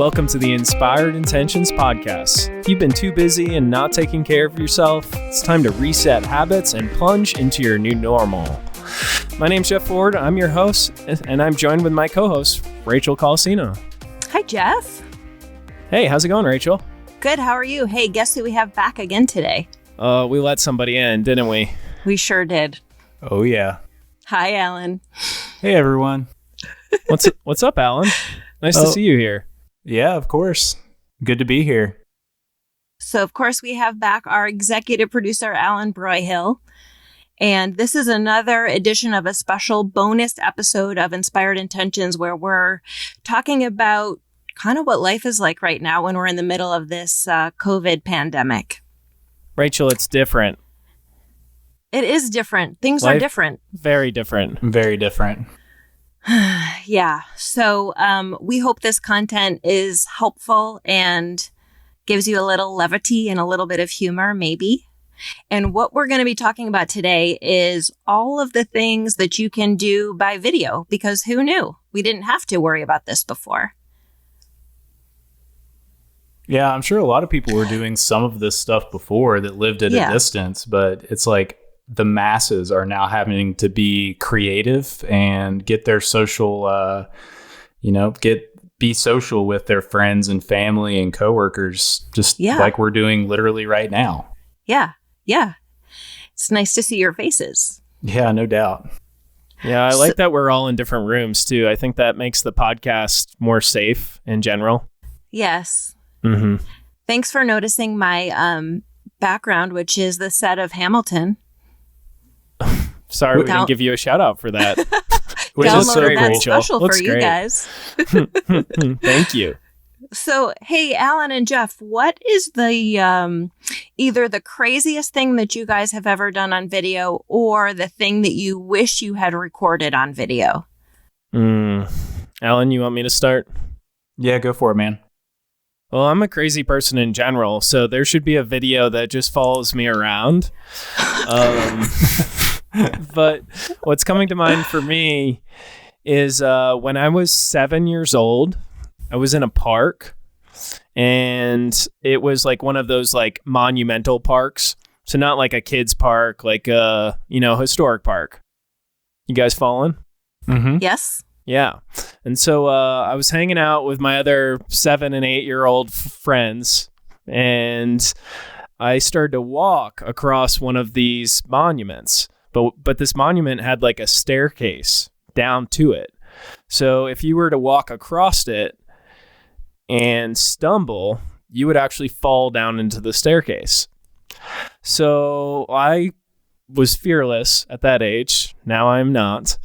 Welcome to the Inspired Intentions podcast. If you've been too busy and not taking care of yourself, it's time to reset habits and plunge into your new normal. My name's Jeff Ford. I'm your host, and I'm joined with my co-host, Rachael Colosino. Hi, Jeff. Hey, how's it going, Rachael? Good. How are you? Hey, guess who we have back again today? We let somebody in, didn't we? We sure did. Oh, yeah. Hi, Alan. Hey, everyone. What's up, Alan? Nice to see you here. Yeah, of course. Good to be here. So, of course, we have back our executive producer, Alan Broyhill. And this is another edition of a special bonus episode of Inspired Intentions where we're talking about kind of what life is like right now when we're in the middle of this COVID pandemic. Rachael, it's different. It is different. Things are different. Very different. Very different. Yeah. So we hope this content is helpful and gives you a little levity and a little bit of humor, maybe. And what we're going to be talking about today is all of the things that you can do by video, because who knew? We didn't have to worry about this before. Yeah, I'm sure a lot of people were doing some of this stuff before that lived at a distance, but it's like the masses are now having to be creative and get their social, be social with their friends and family and coworkers, just like we're doing literally right now. Yeah. Yeah. It's nice to see your faces. Yeah, no doubt. Yeah, I like that we're all in different rooms too. I think that makes the podcast more safe in general. Yes. Mm-hmm. Thanks for noticing my background, which is the set of Hamilton. Sorry, we didn't give you a shout out for that. Downloaded that special Looks for you great. guys. Thank you. So, hey, Alan and Jeff, what is the either the craziest thing that you guys have ever done on video or the thing that you wish you had recorded on video? Alan, you want me to start? Yeah, go for it, man. Well, I'm a crazy person in general, so there should be a video that just follows me around. But what's coming to mind for me is when I was 7 years old, I was in a park, and it was like one of those like monumental parks. So not like a kid's park, like a, historic park. You guys following? Mm-hmm. Yes. Yeah. And so I was hanging out with my other 7 and 8 year old friends, and I started to walk across one of these monuments. But this monument had like a staircase down to it. So if you were to walk across it and stumble, you would actually fall down into the staircase. So I was fearless at that age. Now I'm not.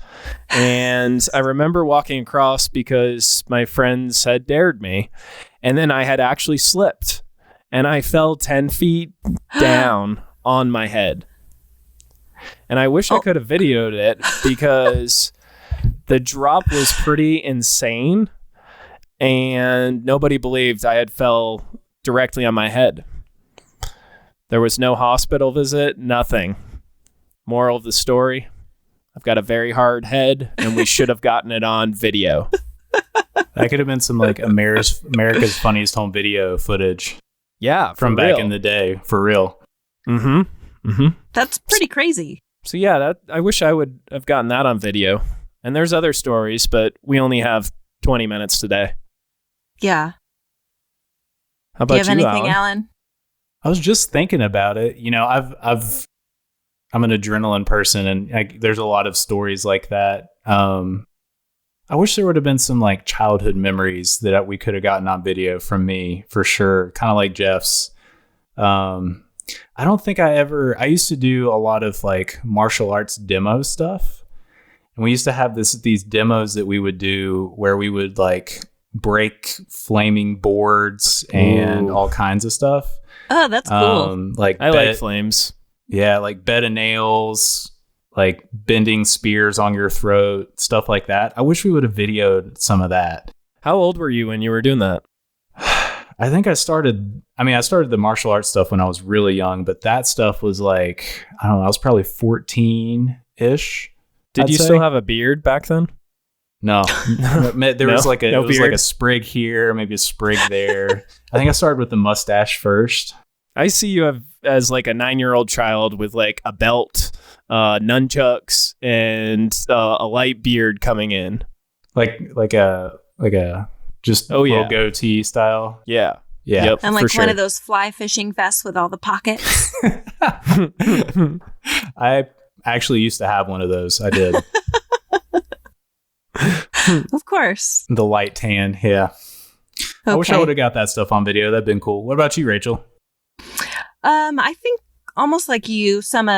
And I remember walking across because my friends had dared me. And then I had actually slipped. And I fell 10 feet down on my head. And I wish I could have videoed it because the drop was pretty insane. And nobody believed I had fell directly on my head. There was no hospital visit, nothing. Moral of the story, I've got a very hard head, and we should have gotten it on video. That could have been some like America's Funniest Home Video footage. Yeah, from back in the day, for real. Mm-hmm. Mm-hmm. That's pretty crazy. So yeah, I wish I would have gotten that on video. And there's other stories, but we only have 20 minutes today. Yeah. How about you have anything, Alan? I was just thinking about it. I'm an adrenaline person, and there's a lot of stories like that. I wish there would have been some like childhood memories that we could have gotten on video from me, for sure. Kind of like Jeff's. I don't think I used to do a lot of like martial arts demo stuff. And we used to have these demos that we would do where we would like break flaming boards and all kinds of stuff. Oh, that's cool. Like flames. Yeah, like bed of nails, like bending spears on your throat, stuff like that. I wish we would have videoed some of that. How old were you when you were doing that? I think I started the martial arts stuff when I was really young, but that stuff was like, I don't know, I was probably 14-ish. Did you still have a beard back then? No, there was like No it was beard? like a sprig here, maybe a sprig there. I think I started with the mustache first. I see you as like a 9-year-old child with like a belt, nunchucks, and a light beard coming in. Like a just little goatee style. Yeah. Yep, and like one of those fly fishing vests with all the pockets. I actually used to have one of those. I did. Of course. The light tan. Yeah. Okay. I wish I would have got that stuff on video. That'd been cool. What about you, Rachel? I think almost like you, some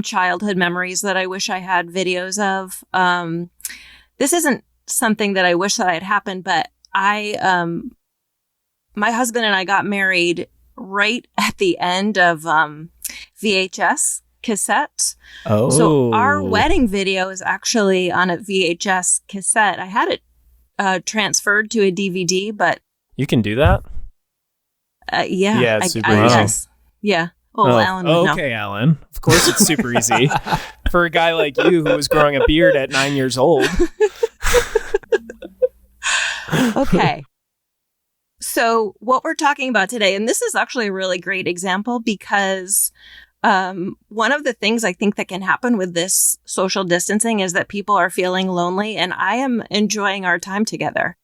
childhood memories that I wish I had videos of. This isn't something that I wish that had happened, but my husband and I got married right at the end of VHS cassettes. Oh. So our wedding video is actually on a VHS cassette. I had it transferred to a DVD, but You can do that? yeah. Yeah, it's super easy. easy. Yes. Yeah. Oh, Alan would know. Okay, Alan. Of course it's super easy. For a guy like you who was growing a beard at 9 years old. Okay. So what we're talking about today, and this is actually a really great example because one of the things I think that can happen with this social distancing is that people are feeling lonely, and I am enjoying our time together.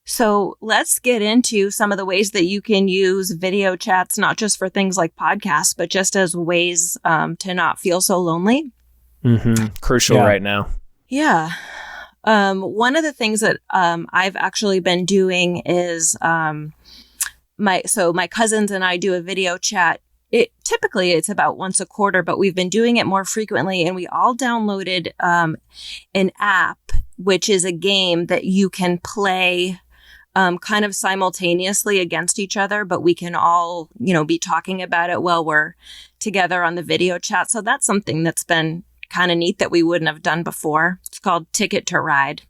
So let's get into some of the ways that you can use video chats, not just for things like podcasts, but just as ways to not feel so lonely. Mm-hmm. Crucial right now. Yeah. One of the things that I've actually been doing is my cousins and I do a video chat. Typically it's about once a quarter, but we've been doing it more frequently, and we all downloaded an app, which is a game that you can play kind of simultaneously against each other, but we can all, be talking about it while we're together on the video chat. So that's something that's been kind of neat that we wouldn't have done before. It's called Ticket to Ride.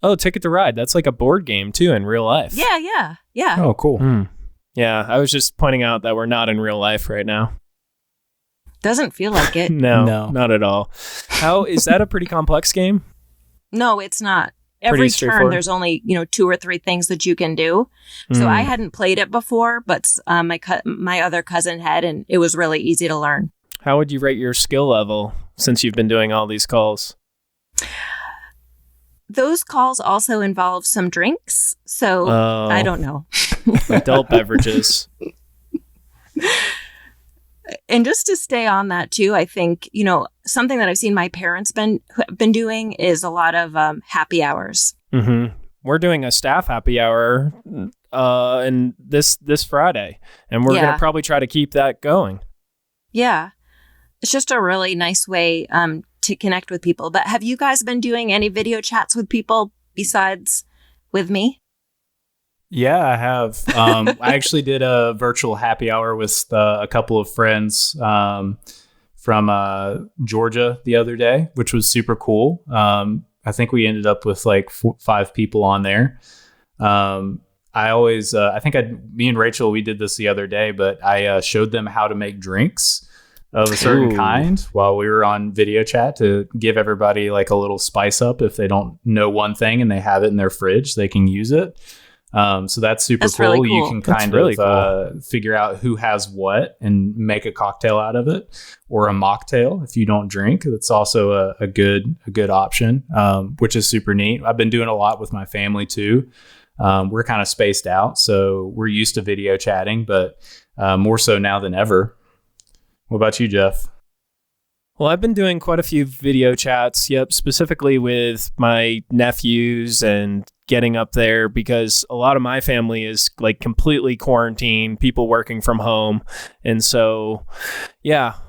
Oh, Ticket to Ride. That's like a board game too in real life. Yeah. Oh, cool. Yeah, I was just pointing out that we're not in real life right now. Doesn't feel like it. No, not at all. How is that a pretty complex game? No, it's not. Every turn, there's only 2 or 3 things that you can do. So I hadn't played it before, but my other cousin had, and it was really easy to learn. How would you rate your skill level since you've been doing all these calls? Those calls also involve some drinks, so I don't know. Adult beverages. And just to stay on that too, I think, something that I've seen my parents been doing is a lot of happy hours. Mm-hmm. We're doing a staff happy hour and this Friday, and we're going to probably try to keep that going. Yeah. It's just a really nice way to connect with people. But have you guys been doing any video chats with people besides with me? Yeah, I have. I actually did a virtual happy hour with a couple of friends from Georgia the other day, which was super cool. I think we ended up with like 5 people on there. Me and Rachel, we did this the other day, but I showed them how to make drinks of a certain kind while we were on video chat to give everybody like a little spice up. If they don't know one thing and they have it in their fridge, they can use it. So that's super cool. Really cool. You can kind of figure out who has what and make a cocktail out of it, or a mocktail if you don't drink. That's also a good option, which is super neat. I've been doing a lot with my family too. We're kind of spaced out, so we're used to video chatting, but more so now than ever. What about you, Jeff? Well, I've been doing quite a few video chats, specifically with my nephews and getting up there because a lot of my family is like completely quarantined, people working from home. And so,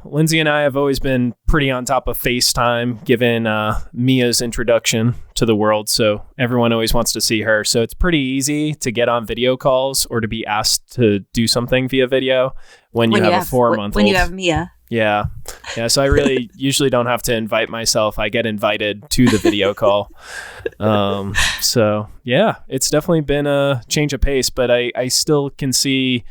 Lindsay and I have always been pretty on top of FaceTime, given Mia's introduction to the world. So everyone always wants to see her. So it's pretty easy to get on video calls or to be asked to do something via video when you have a 4-month-old. When you have Mia. Yeah. So I really usually don't have to invite myself. I get invited to the video call. Yeah, it's definitely been a change of pace, but I still can see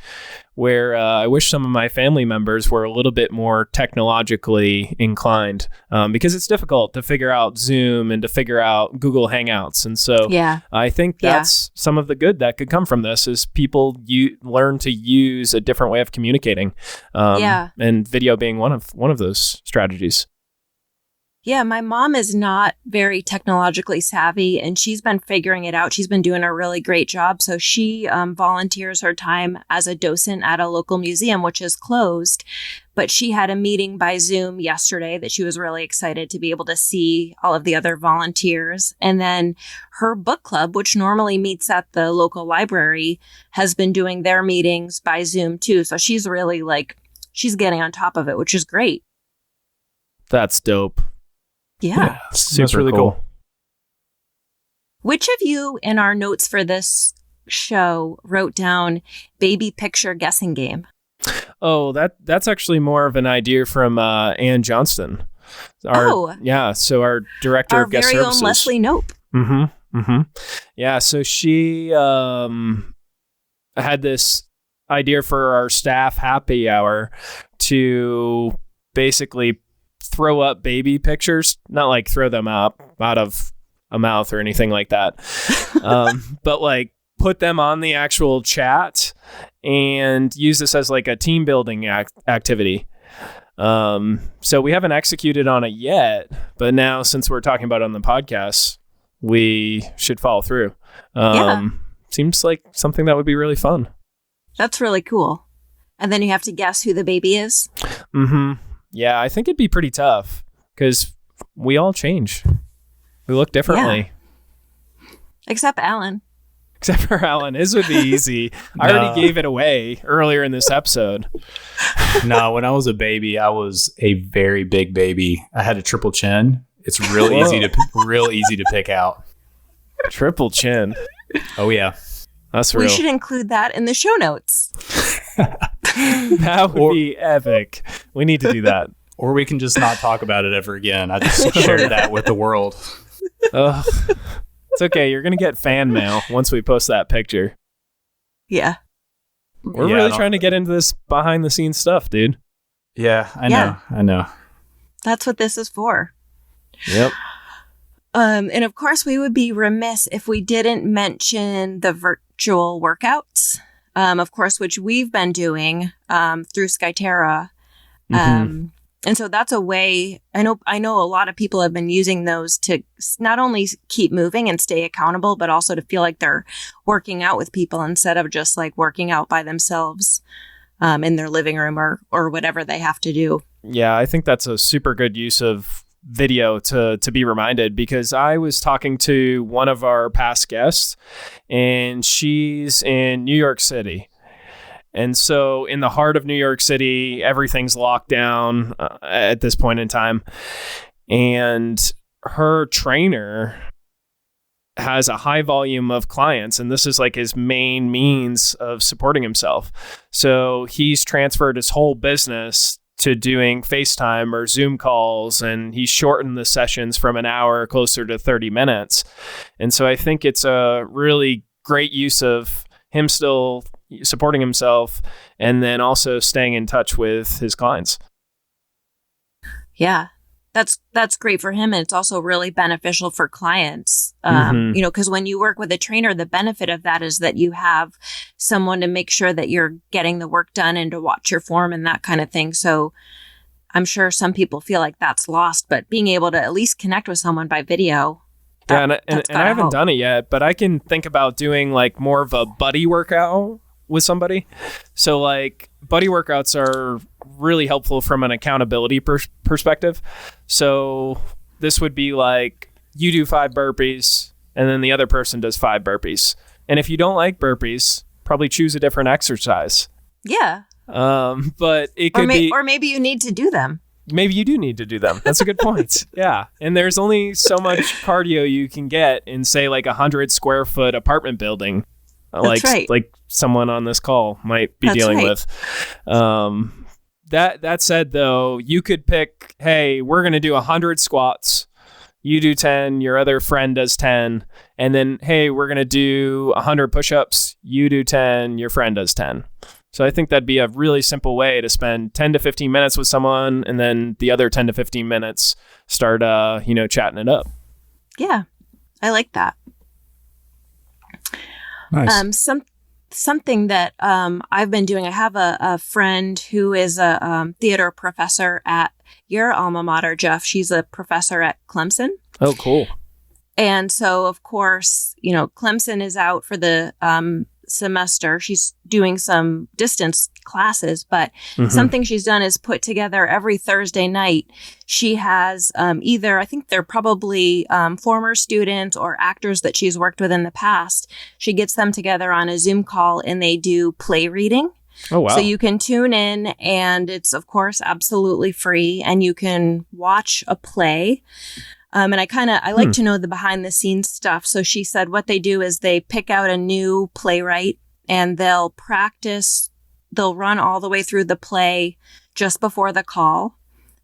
where I wish some of my family members were a little bit more technologically inclined, because it's difficult to figure out Zoom and to figure out Google Hangouts. And so I think that's some of the good that could come from this is people learn to use a different way of communicating, and video being one of those strategies. Yeah, my mom is not very technologically savvy, and she's been figuring it out. She's been doing a really great job. So she volunteers her time as a docent at a local museum, which is closed. But she had a meeting by Zoom yesterday that she was really excited to be able to see all of the other volunteers. And then her book club, which normally meets at the local library, has been doing their meetings by Zoom too. So she's really she's getting on top of it, which is great. That's dope. Yeah. That's really cool. Which of you in our notes for this show wrote down baby picture guessing game? Oh, that's actually more of an idea from Ann Johnston. So our director of guest services. Our very own Leslie Knope. Yeah, so she had this idea for our staff happy hour to basically throw up baby pictures, not like throw them up out of a mouth or anything like that, but like put them on the actual chat and use this as like a team building activity. So we haven't executed on it yet, but now since we're talking about it on the podcast, we should follow through. Seems like something that would be really fun. That's really cool. And then you have to guess who the baby is. Yeah, I think it'd be pretty tough because we all change. We look differently. Yeah. Except Alan. Except for Alan. His would be easy. I already gave it away earlier in this episode. No, when I was a baby, I was a very big baby. I had a triple chin. It's real easy to pick out. Triple chin. Oh, yeah. That's real. We should include that in the show notes. That would be epic. We need to do that. Or we can just not talk about it ever again. I just shared that with the world. It's okay. You're going to get fan mail once we post that picture. Yeah. We're really trying to get into this behind the scenes stuff, dude. Yeah, I know. That's what this is for. Yep. And of course, we would be remiss if we didn't mention the virtual workouts, of course, which we've been doing through Skyterra. And so that's a way, I know a lot of people have been using those to not only keep moving and stay accountable, but also to feel like they're working out with people instead of just like working out by themselves in their living room or whatever they have to do. Yeah, I think that's a super good use of video to be reminded, because I was talking to one of our past guests and she's in New York City. And so in the heart of New York City, everything's locked down at this point in time. And her trainer has a high volume of clients, and this is like his main means of supporting himself. So he's transferred his whole business to doing FaceTime or Zoom calls, and he shortened the sessions from an hour closer to 30 minutes. And so I think it's a really great use of him still supporting himself and then also staying in touch with his clients. Yeah, that's great for him. And it's also really beneficial for clients, because when you work with a trainer, the benefit of that is that you have someone to make sure that you're getting the work done and to watch your form and that kind of thing. So I'm sure some people feel like that's lost, but being able to at least connect with someone by video. And I haven't done it yet, but I can think about doing like more of a buddy workout with somebody. So like buddy workouts are really helpful from an accountability perspective. So this would be like you do 5 burpees and then the other person does 5 burpees. And if you don't like burpees, probably choose a different exercise. Yeah. But it could be, or maybe you need to do them. Maybe you do need to do them. That's a good point. Yeah. And there's only so much cardio you can get in, say, like 100 square foot apartment building. That's right. Like someone on this call might be dealing with. That said, though, you could pick, hey, we're going to do 100 squats you do 10, your other friend does 10, and then, hey, we're going to do 100 push-ups, you do 10, your friend does 10. So I think that'd be a really simple way to spend 10 to 15 minutes with someone, and then the other 10 to 15 minutes start, chatting it up. Yeah, I like that. Nice. Something that I've been doing, I have a friend who is a theater professor at your alma mater, Jeff. She's a professor at Clemson. Oh, cool. And so, of course, Clemson is out for the semester. She's doing some distance classes, but something she's done is put together every Thursday night. She has either, I think they're probably former students or actors that she's worked with in the past. She gets them together on a Zoom call and they do play reading. Oh, wow. So you can tune in and it's, of course, absolutely free and you can watch a play. And I like to know the behind the scenes stuff. So she said what they do is they pick out a new playwright and they'll practice. They'll run all the way through the play just before the call.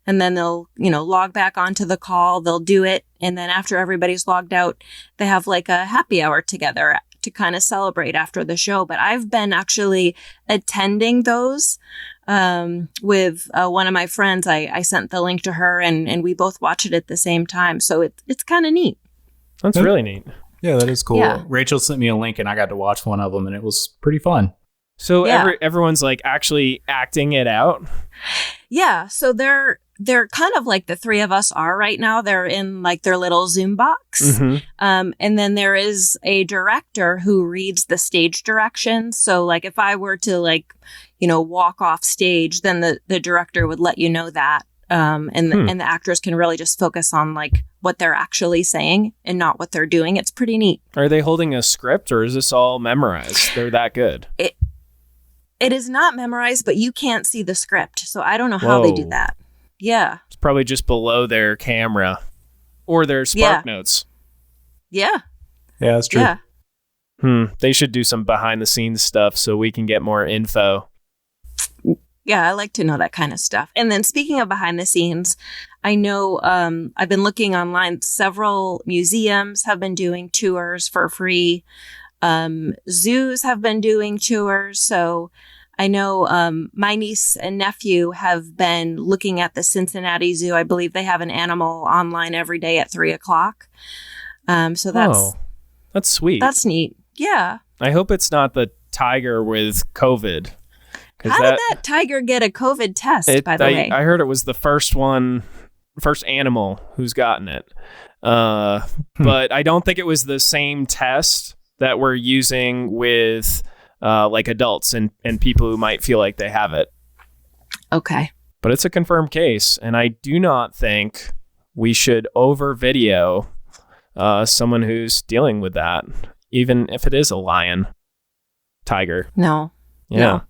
And then they'll, log back onto the call. They'll do it. And then after everybody's logged out, they have like a happy hour together to kind of celebrate after the show. But I've been actually attending those with one of my friends. I sent the link to her and we both watch it at the same time. So it's kind of neat. That's really neat. Yeah, that is cool. Yeah. Rachel sent me a link and I got to watch one of them and it was pretty fun. So everyone's like actually acting it out? Yeah. So they're kind of like the three of us are right now. They're in like their little Zoom box. And then there is a director who reads the stage directions. So like if I were to walk off stage, then the director would let you know that. And the actors can really just focus on like what they're actually saying and not what they're doing. It's pretty neat. Are they holding a script or is this all memorized? They're that good. It is not memorized, but you can't see the script. So I don't know how they do that. Yeah. It's probably just below their camera or their Spark Notes. Yeah. Yeah, that's true. Yeah. They should do some behind the scenes stuff so we can get more info. Yeah, I like to know that kind of stuff. And then speaking of behind the scenes, I know I've been looking online. Several museums have been doing tours for free. Zoos have been doing tours. So I know my niece and nephew have been looking at the Cincinnati Zoo. I believe they have an animal online every day at 3:00. So that's sweet. That's neat. Yeah. I hope it's not the tiger with COVID. How did that tiger get a COVID test, by the way? I heard it was the first animal who's gotten it. But I don't think it was the same test that we're using with like adults and people who might feel like they have it. Okay. But it's a confirmed case. And I do not think we should over video someone who's dealing with that, even if it is a lion, tiger. No. Yeah. No.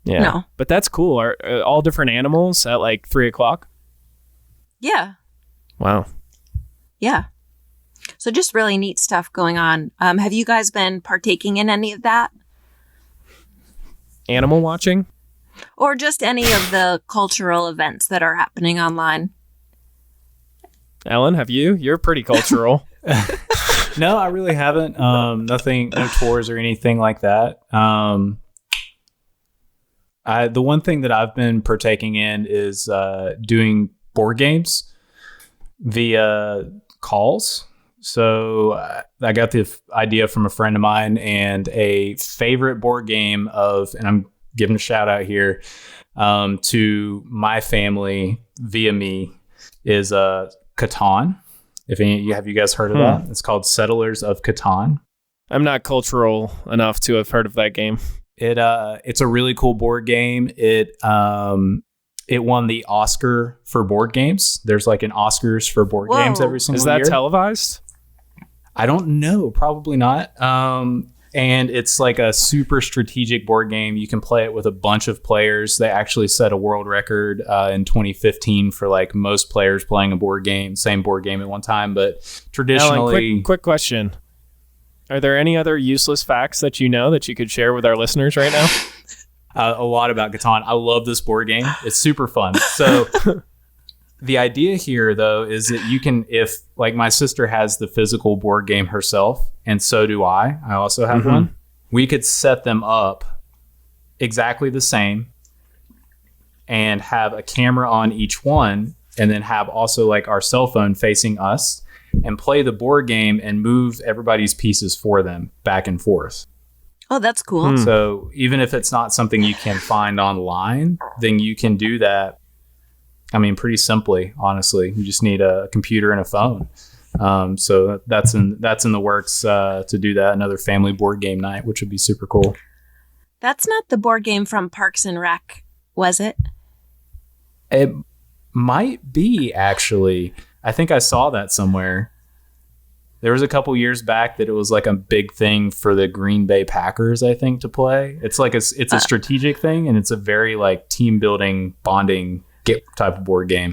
Yeah. No. But that's cool. Are all different animals at like 3:00? Yeah. Wow. Yeah. So just really neat stuff going on. Have you guys been partaking in any of that? Animal watching? Or just any of the cultural events that are happening online? Ellen, have you? You're pretty cultural. No, I really haven't. Nothing, no tours or anything like that. The one thing that I've been partaking in is doing board games via calls. So I got the idea from a friend of mine, and a favorite board game and I'm giving a shout out here to my family via me is Catan. Have you guys heard of that? It's called Settlers of Catan. I'm not cultural enough to have heard of that game. It's a really cool board game. It won the Oscar for board games. There's like an Oscars for board games every single year. Is that televised? I don't know. Probably not. And it's like a super strategic board game. You can play it with a bunch of players. They actually set a world record in 2015 for like most players playing same board game at one time. But traditionally, Alan, quick question. Are there any other useless facts that you know that you could share with our listeners right now? A lot about Catan. I love this board game. It's super fun. So The idea here, though, is that you can, if like my sister has the physical board game herself, and so do I also have one, we could set them up exactly the same and have a camera on each one, and then have also like our cell phone facing us and play the board game and move everybody's pieces for them back and forth. Oh, that's cool. So even if it's not something you can find online, then you can do that. I mean, pretty simply, honestly. You just need a computer and a phone. So that's in the works to do that. Another family board game night, which would be super cool. That's not the board game from Parks and Rec, was it? It might be, actually. I think I saw that somewhere. There was a couple years back that it was like a big thing for the Green Bay Packers, I think, to play. It's like it's a strategic thing, and it's a very like team building, bonding type of board game.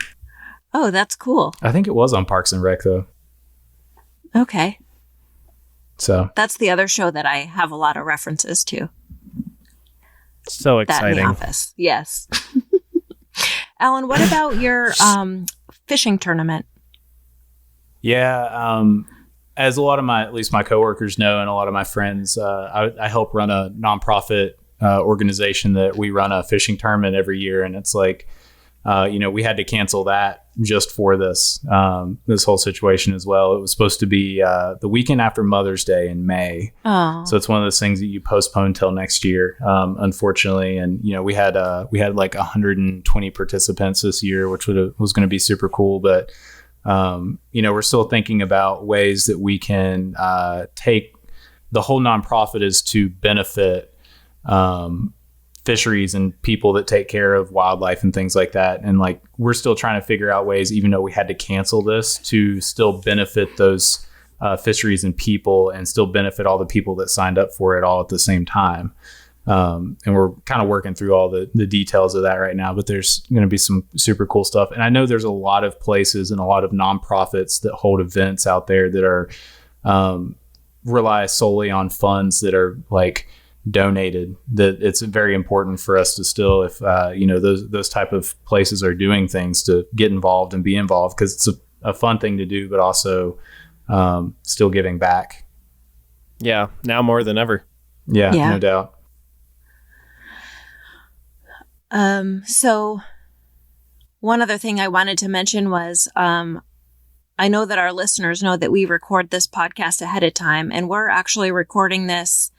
Oh, that's cool. I think it was on Parks and Rec, though. Okay. So that's the other show that I have a lot of references to. So exciting. That in The Office. Yes. Alan, what about your fishing tournament? Yeah, as a lot of at least my coworkers know, and a lot of my friends, I help run a nonprofit organization that we run a fishing tournament every year, and it's like, we had to cancel that just for this whole situation as well. It was supposed to be the weekend after Mother's Day in May. Oh. So it's one of those things that you postpone till next year, unfortunately. And we had like 120 participants this year, which was going to be super cool. But we're still thinking about ways that we can take the whole nonprofit is to benefit fisheries and people that take care of wildlife and things like that. And like, we're still trying to figure out ways, even though we had to cancel this, to still benefit those fisheries and people, and still benefit all the people that signed up for it all at the same time. And we're kind of working through all the details of that right now, but there's going to be some super cool stuff. And I know there's a lot of places and a lot of nonprofits that hold events out there that are rely solely on funds that are like donated. That it's very important for us to still, if those type of places are doing things, to get involved and be involved, because it's a fun thing to do, but also still giving back. Yeah, now more than ever. Yeah. No doubt. So one other thing I wanted to mention was, I know that our listeners know that we record this podcast ahead of time, and we're actually recording this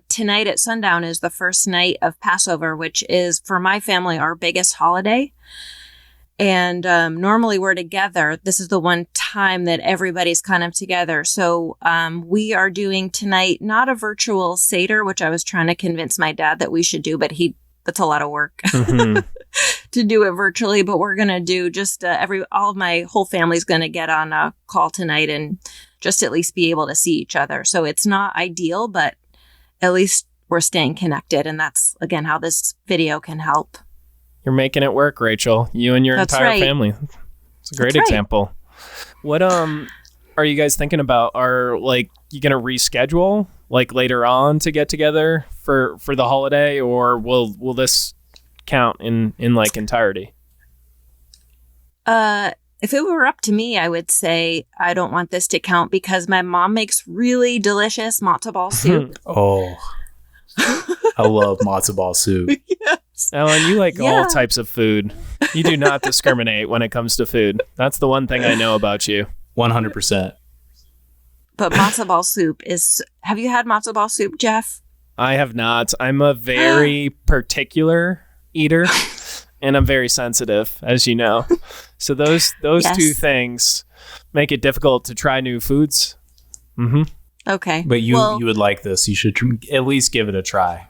tonight at sundown is the first night of Passover, which is, for my family, our biggest holiday. And normally we're together. This is the one time that everybody's kind of together. So we are doing tonight not a virtual Seder, which I was trying to convince my dad that we should do, but that's a lot of work to do it virtually. But we're going to do just all of my whole family's going to get on a call tonight and just at least be able to see each other. So it's not ideal, but at least we're staying connected. And that's, again, how this video can help. You're making it work, Rachel. You and your That's entire right. family. It's a great That's right. example. What are you guys thinking about? Are you gonna reschedule later on to get together for the holiday, or will this count in entirety? If it were up to me, I would say I don't want this to count, because my mom makes really delicious matzo ball soup. Oh, I love matzo ball soup. Yes. Ellen, you like all types of food. You do not discriminate when it comes to food. That's the one thing I know about you. 100%. But matzo ball soup is... Have you had matzo ball soup, Jeff? I have not. I'm a very particular eater, and I'm very sensitive, as you know. So those Yes. two things make it difficult to try new foods. Mm-hmm. Okay. But you would like this. You should at least give it a try.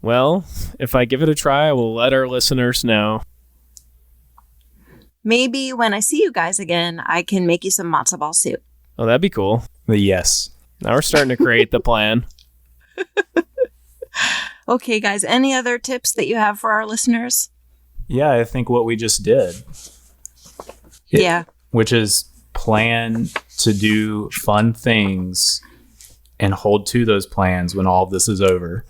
Well, if I give it a try, I will let our listeners know. Maybe when I see you guys again, I can make you some matzo ball soup. Oh, that'd be cool. Yes. Now we're starting to create the plan. Okay, guys. Any other tips that you have for our listeners? Yeah, I think what we just did. Yeah. Which is plan to do fun things and hold to those plans when all of this is over.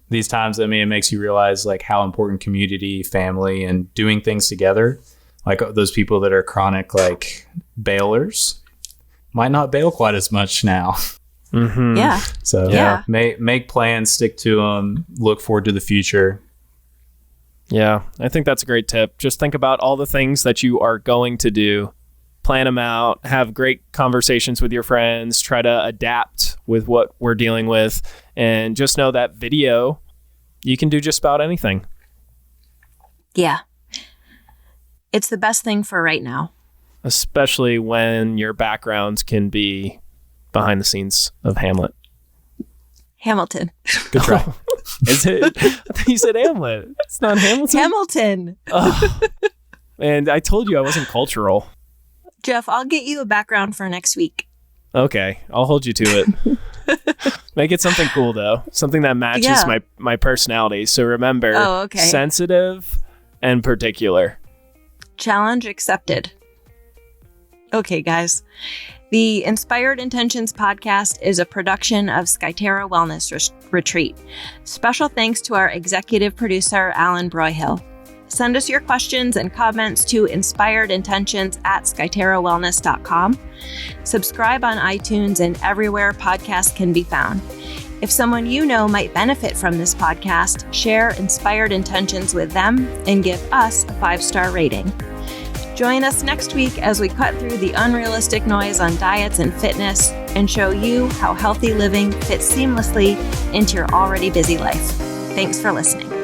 these times, I mean, it makes you realize like how important community, family, and doing things together, like those people that are chronic like bailers might not bail quite as much now. Mm-hmm. Yeah. So Yeah. make plans, stick to them, look forward to the future. Yeah, I think that's a great tip. Just think about all the things that you are going to do, plan them out, have great conversations with your friends, try to adapt with what we're dealing with, and just know that video, you can do just about anything. Yeah. It's the best thing for right now. Especially when your background can be behind the scenes of Hamlet. Hamilton. Good try. Is it? I thought you said Hamlet. It's not Hamilton. Hamilton. Oh. And I told you I wasn't cultural. Jeff, I'll get you a background for next week. Okay, I'll hold you to it. Make it something cool though, something that matches my personality. So remember, sensitive and particular. Challenge accepted. Okay, guys. The Inspired Intentions podcast is a production of Skyterra Wellness Retreat. Special thanks to our executive producer, Alan Broyhill. Send us your questions and comments to inspiredintentions@skyterrawellness.com. Subscribe on iTunes and everywhere podcasts can be found. If someone you know might benefit from this podcast, share Inspired Intentions with them and give us a 5-star rating. Join us next week as we cut through the unrealistic noise on diets and fitness and show you how healthy living fits seamlessly into your already busy life. Thanks for listening.